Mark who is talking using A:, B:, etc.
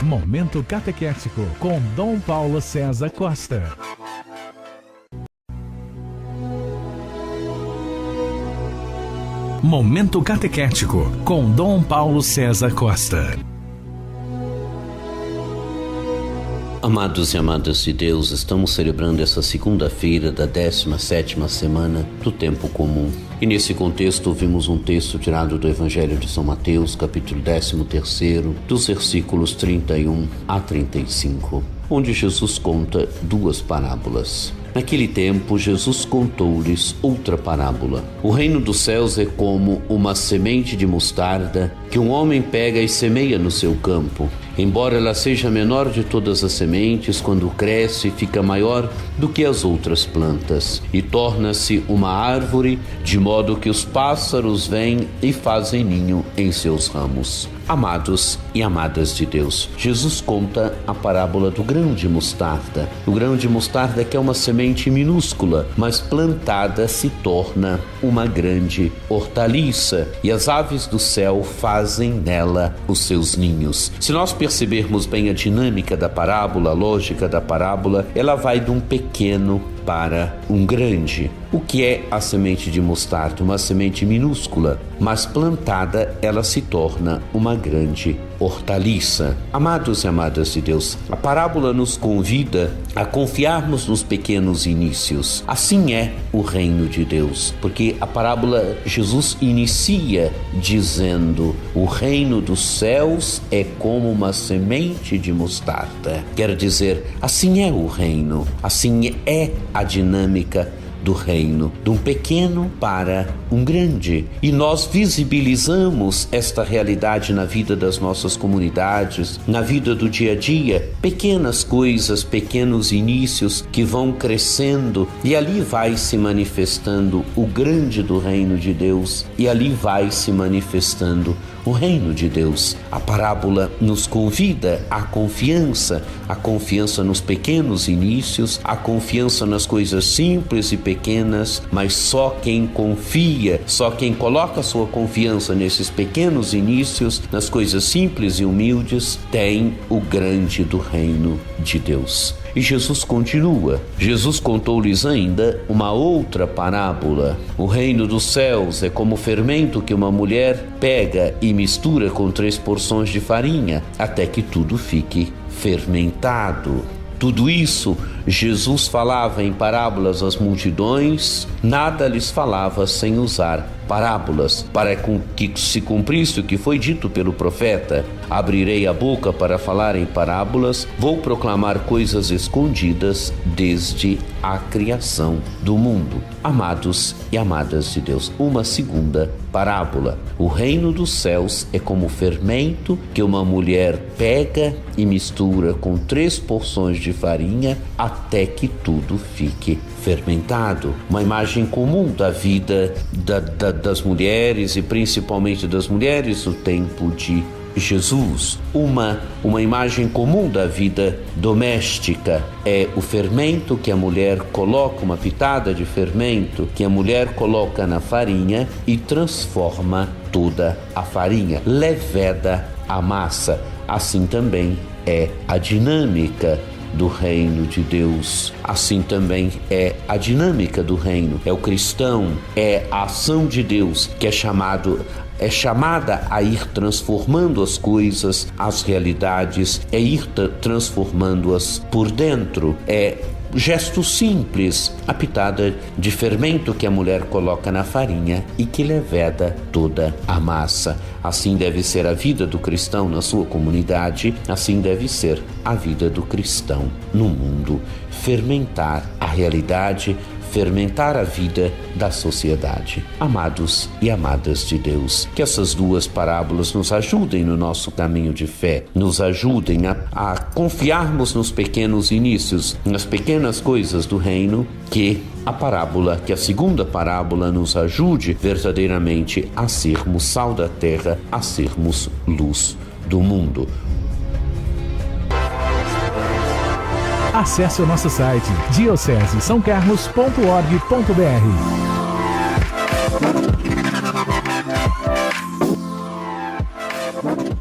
A: Momento Catequético com Dom Paulo César Costa. Momento Catequético com Dom Paulo César Costa.
B: Amados e amadas de Deus, estamos celebrando essa segunda-feira da 17ª semana do Tempo Comum. E nesse contexto ouvimos um texto tirado do Evangelho de São Mateus, capítulo 13º, dos versículos 31 a 35, onde Jesus conta duas parábolas. Naquele tempo, Jesus contou-lhes outra parábola. O reino dos céus é como uma semente de mostarda que um homem pega e semeia no seu campo. Embora ela seja a menor de todas as sementes, quando cresce, fica maior do que as outras plantas e torna-se uma árvore, de modo que os pássaros vêm e fazem ninho em seus ramos. Amados e amadas de Deus, Jesus conta a parábola do grão de mostarda. O grão de mostarda, que é uma semente minúscula, mas plantada se torna uma grande hortaliça, e as aves do céu fazem nela os seus ninhos. Se nós percebermos bem a dinâmica da parábola, a lógica da parábola, ela vai de um pequeno para um grande. O que é a semente de mostarda? Uma semente minúscula, mas plantada ela se torna uma grande hortaliça. Amados e amadas de Deus, a parábola nos convida a confiarmos nos pequenos inícios. Assim é o reino de Deus, porque a parábola Jesus inicia dizendo: o reino dos céus é como uma semente de mostarda. Quer dizer, assim é o reino, assim é a dinâmica do reino, de um pequeno para um grande. E nós visibilizamos esta realidade na vida das nossas comunidades, na vida do dia a dia, pequenas coisas, pequenos inícios que vão crescendo, e ali vai se manifestando o grande do reino de Deus, e ali vai se manifestando o reino de Deus. A parábola nos convida à confiança, a confiança nos pequenos inícios, a confiança nas coisas simples e pequenas, mas só quem confia, só quem coloca sua confiança nesses pequenos inícios, nas coisas simples e humildes, tem o grande do reino de Deus. E Jesus continua. Jesus contou-lhes ainda uma outra parábola. O reino dos céus é como o fermento que uma mulher pega e mistura com 3 porções de farinha, até que tudo fique fermentado. Tudo isso Jesus falava em parábolas às multidões, nada lhes falava sem usar parábolas, para que se cumprisse o que foi dito pelo profeta: abrirei a boca para falar em parábolas, vou proclamar coisas escondidas desde a criação do mundo. Amados e amadas de Deus, uma segunda parábola. O reino dos céus é como o fermento que uma mulher pega e mistura com 3 porções de farinha até que tudo fique fermentado. Uma imagem comum da vida das mulheres, e principalmente das mulheres do tempo de Jesus. Uma imagem comum da vida doméstica é o fermento que a mulher coloca, uma pitada de fermento que a mulher coloca na farinha e transforma toda a farinha, leveda a massa. Assim também é a dinâmica do reino de Deus. Assim também é a dinâmica do reino. É o cristão, é a ação de Deus que é chamada a ir transformando as coisas, as realidades, é ir transformando-as por dentro. É gesto simples, a pitada de fermento que a mulher coloca na farinha e que leveda toda a massa. Assim deve ser a vida do cristão na sua comunidade, assim deve ser a vida do cristão no mundo. Fermentar a realidade, fermentar a vida da sociedade. Amados e amadas de Deus, que essas duas parábolas nos ajudem no nosso caminho de fé, nos ajudem a confiarmos nos pequenos inícios, nas pequenas coisas do reino, que a segunda parábola nos ajude verdadeiramente a sermos sal da terra, a sermos luz do mundo.
A: Acesse o nosso site diocesesaocarlos.org.br.